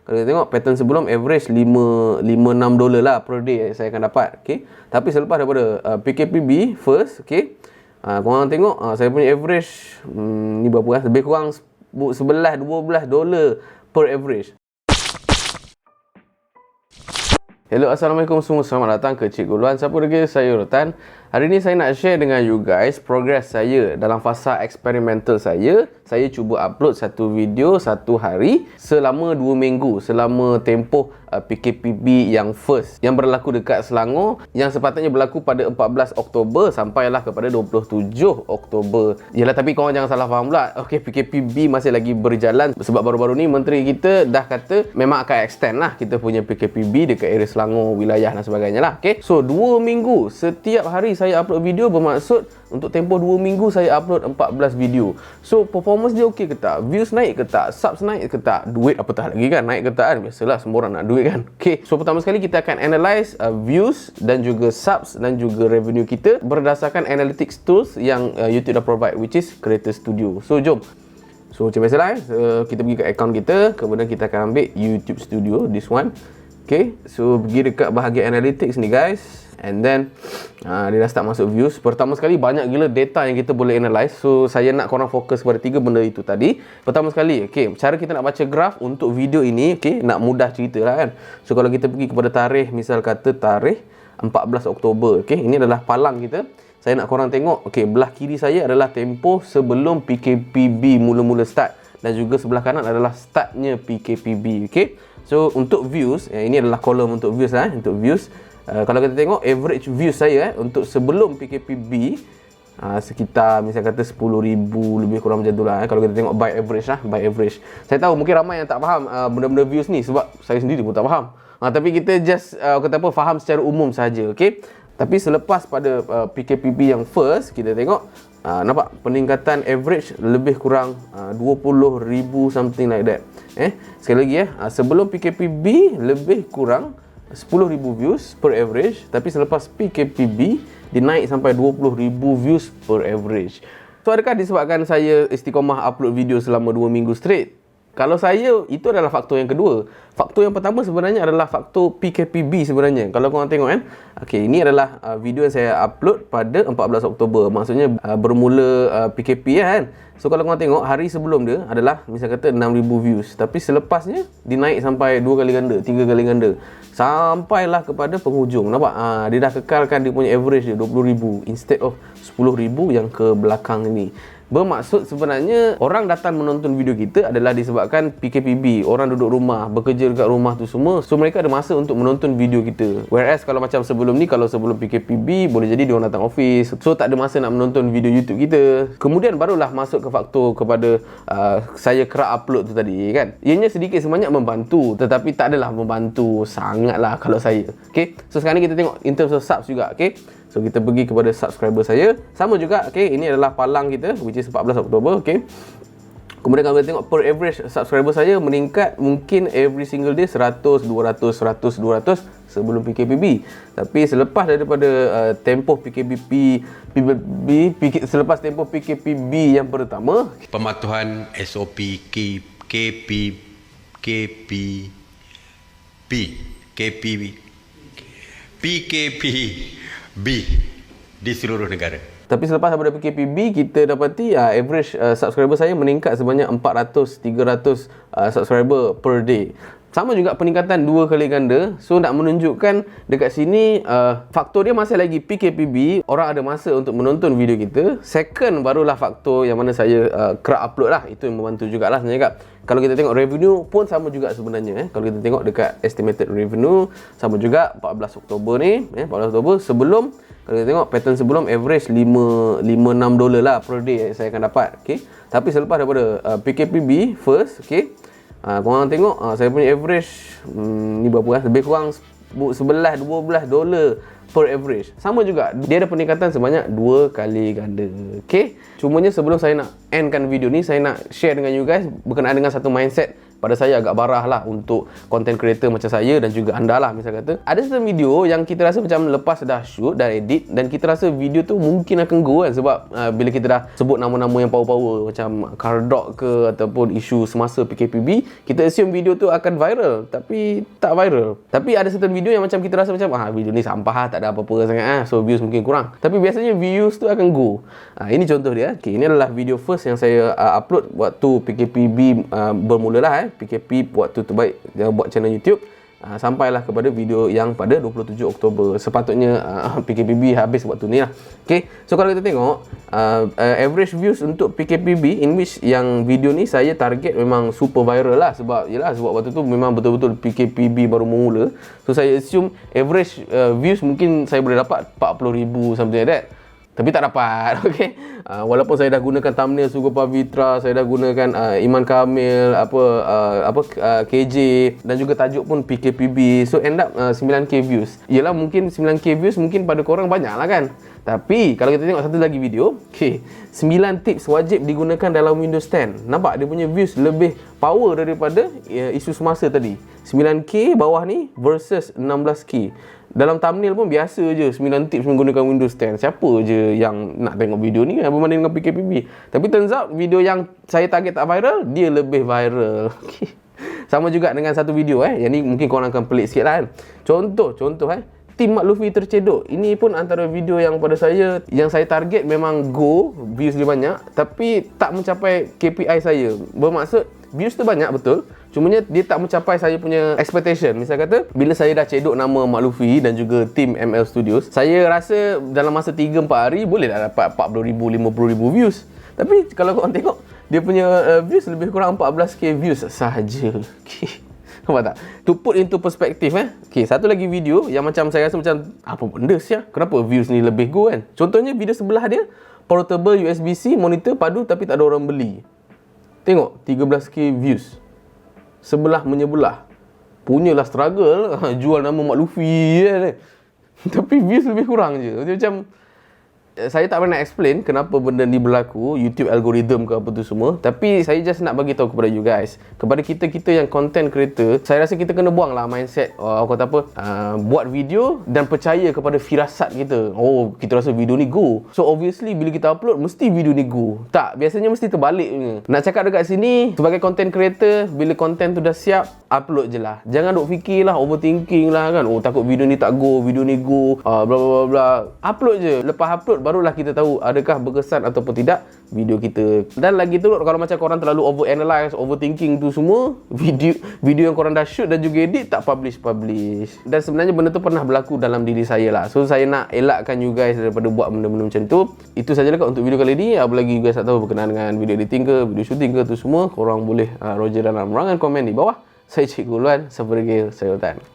Kalau kita tengok pattern sebelum average 5-6 dolar lah per day saya akan dapat. Okay. Tapi selepas daripada PKPB first, okay, korang tengok saya punya average ni berapa lah? Lebih kurang 11-12 dolar per average. Hello, Assalamualaikum semua. Selamat datang ke Cikgu Ulwan. Siapa lagi? Saya Ulwan. Hari ni saya nak share dengan you guys progress saya dalam fasa eksperimental saya. Saya cuba upload satu video satu hari selama 2 minggu. Selama tempoh PKPB yang first, yang berlaku dekat Selangor, yang sepatutnya berlaku pada 14 Oktober sampailah kepada 27 Oktober. Yalah, tapi korang jangan salah faham pula. Okay, PKPB masih lagi berjalan sebab baru-baru ni menteri kita dah kata memang akan extend lah kita punya PKPB dekat area Selangor, wilayah dan sebagainya lah. Okay, so 2 minggu setiap hari saya upload video, bermaksud untuk tempoh 2 minggu saya upload 14 video. So performance dia okey ke tak? Views naik ke tak? Subs naik ke tak? Duit apatah lagi kan? Naik ke tak kan? Biasalah, semua orang nak duit kan? Okay, so pertama sekali kita akan analyze views dan juga subs dan juga revenue kita berdasarkan analytics tools yang YouTube dah provide, which is Creator Studio. So jom. So macam biasalah kita pergi ke account kita, kemudian kita akan ambil YouTube Studio, this one. Okay, so pergi dekat bahagian analytics ni guys, and then dia dah start masuk views. Pertama sekali banyak gila data yang kita boleh analyze. So saya nak korang fokus pada 3 benda itu tadi. Pertama sekali, okay, cara kita nak baca graf untuk video ini, okay, nak mudah cerita lah kan. So kalau kita pergi kepada tarikh, misal kata tarikh 14 Oktober, okay, ini adalah palang kita. Saya nak korang tengok, okay, belah kiri saya adalah tempoh sebelum PKPB mula-mula start, dan juga sebelah kanan adalah startnya PKPB, okay. So untuk views, ini adalah kolom untuk views lah, untuk views. Kalau kita tengok average views saya untuk sebelum PKPB sekitar misal kata 10,000 lebih kurang macam tu lah. Kalau kita tengok by average lah, by average. Saya tahu mungkin ramai yang tak faham benda-benda views ni, sebab saya sendiri pun tak faham. Tapi kita just kata apa, faham secara umum saja, okay? Tapi selepas pada PKPB yang first, kita tengok nampak peningkatan average lebih kurang 20,000 something like that. Sekali lagi sebelum PKPB lebih kurang 10,000 views per average, tapi selepas PKPB dinaik sampai 20,000 views per average. So adakah disebabkan saya istiqomah upload video selama 2 minggu straight? Kalau saya, itu adalah faktor yang kedua. Faktor yang pertama sebenarnya adalah faktor PKPB sebenarnya. Kalau korang tengok kan, okay, ini adalah video yang saya upload pada 14 Oktober. Maksudnya bermula PKP kan. So kalau korang tengok, hari sebelum dia adalah misal kata 6,000 views. Tapi selepasnya dinaik sampai 2 kali ganda, 3 kali ganda. Sampailah kepada penghujung. Nampak? Dia dah kekalkan dia punya average dia 20,000 instead of 10,000 yang ke belakang ni. Bermaksud sebenarnya orang datang menonton video kita adalah disebabkan PKPB. Orang duduk rumah, bekerja dekat rumah tu semua. So mereka ada masa untuk menonton video kita. Whereas kalau macam sebelum ni, kalau sebelum PKPB, boleh jadi diorang datang office, so tak ada masa nak menonton video YouTube kita. Kemudian barulah masuk ke faktor kepada saya kerap upload tu tadi kan. Ianya sedikit sebanyak membantu, tetapi tak adalah membantu sangatlah kalau saya. Okay, so sekarang ni kita tengok in terms of subs juga. Okay, so kita pergi kepada subscriber saya. Sama juga, okay, ini adalah palang kita, which is 14 Oktober, okay. Kemudian kalau kita tengok per average subscriber saya meningkat mungkin every single day 100, 200, 100, 200 sebelum PKPB. Tapi selepas daripada tempoh selepas tempoh PKPB yang pertama, pematuhan SOP PKPB di seluruh negara. Tapi selepas daripada PKPB, kita dapati average subscriber saya meningkat sebanyak 400, 300 subscriber per day. Sama juga peningkatan 2 kali ganda. So nak menunjukkan dekat sini faktor dia masih lagi PKPB, orang ada masa untuk menonton video kita. Second barulah faktor yang mana saya kerap upload lah. Itu yang membantu jugalah sebenarnya kak. Kalau kita tengok revenue pun sama juga sebenarnya. Kalau kita tengok dekat estimated revenue, sama juga 14 Oktober ni, 14 Oktober sebelum, kalau kita tengok pattern sebelum average 5-6 dolar lah per day saya akan dapat. Okay. Tapi selepas daripada PKPB first, okay, korang tengok saya punya average ni berapa lah? Lebih kurang 11-12 dolar per average. Sama juga, dia ada peningkatan sebanyak 2 kali ganda. Okay, cumanya sebelum saya nak endkan video ni, saya nak share dengan you guys berkenaan dengan satu mindset pada saya agak barah lah untuk content creator macam saya dan juga anda lah. Misal kata ada satu video yang kita rasa macam lepas dah shoot, dah edit, dan kita rasa video tu mungkin akan go kan, sebab bila kita dah sebut nama-nama yang power-power macam Kardok ke ataupun isu semasa PKPB, kita assume video tu akan viral, tapi tak viral. Tapi ada certain video yang macam kita rasa macam video ni sampah, tak ada apa-apa sangat, so views mungkin kurang, tapi biasanya views tu akan go. Ini contoh dia. Okay, ini adalah video first yang saya upload waktu PKPB bermula lah. PKP waktu terbaik buat channel YouTube. Sampailah kepada video yang pada 27 Oktober. Sepatutnya PKPB habis waktu ni lah. Okay, so kalau kita tengok average views untuk PKPB, in which yang video ni saya target memang super viral lah. Sebab waktu tu memang betul-betul PKPB baru memula. So saya assume average views mungkin saya boleh dapat 40,000 something like that. Tapi tak dapat. Okay. Walaupun saya dah gunakan thumbnail Sugo Pavitra, saya dah gunakan Iman Kamil, KJ, dan juga tajuk pun PKPB. So end up 9k views. Yelah, mungkin 9k views mungkin pada korang banyak lah kan. Tapi kalau kita tengok satu lagi video, 9 tips wajib digunakan dalam Windows 10. Nampak dia punya views lebih power daripada isu semasa tadi. 9k bawah ni versus 16k. Dalam thumbnail pun biasa je, 9 tips menggunakan Windows 10. Siapa je yang nak tengok video ni kan, berbanding dengan PKPB. Tapi turns out video yang saya target tak viral, dia lebih viral. Sama juga dengan satu video yang ni mungkin korang akan pelik sikit lah kan. Contoh Tim Mak Luffy tercedok. Ini pun antara video yang pada saya, yang saya target memang go, views dia banyak, tapi tak mencapai KPI saya. Bermaksud views tu banyak betul, cumanya dia tak mencapai saya punya expectation. Misal kata, bila saya dah cedok nama Mak Luffy dan juga tim ML Studios, saya rasa dalam masa 3-4 hari boleh dah dapat 40,000, 50,000 views. Tapi kalau korang tengok, dia punya views lebih kurang 14k views sahaja. Nampak tak? To put into perspective satu lagi video yang macam saya rasa macam apa benda sih? Kenapa views ni lebih go kan? Contohnya video sebelah dia, portable USB-C monitor padu tapi tak ada orang beli. Tengok 13k views. Sebelah menyebelah. Punyalah struggle jual nama Mak Luffy kan. Tapi views lebih kurang je. Macam saya tak pernah explain kenapa benda ni berlaku, YouTube algorithm ke apa tu semua. Tapi saya just nak bagi tahu kepada you guys, kepada kita yang content creator, saya rasa kita kena buang lah mindset buat video dan percaya kepada firasat kita. Kita rasa video ni go, so obviously bila kita upload mesti video ni go. Tak, biasanya mesti terbalik punya. Nak cakap dekat sini, sebagai content creator, bila content tu dah siap, upload je lah. Jangan duk fikir lah, overthinking lah kan. Takut video ni tak go, video ni go, bla bla bla. Upload je. Lepas upload barulah kita tahu adakah berkesan ataupun tidak video kita. Dan lagi tu, kalau macam korang terlalu overanalyze, overthinking tu semua, video yang korang dah shoot dan juga edit tak publish. Dan sebenarnya benda tu pernah berlaku dalam diri saya lah. So saya nak elakkan you guys daripada buat benda-benda macam tu. Itu sajalah untuk video kali ni. Apa lagi you guys nak tahu berkenaan dengan video editing ke, video shooting ke tu semua, korang boleh Roger dalam ruangan komen di bawah. Saya Cikgu Ulwan, sampai lagi, saya Ulwan.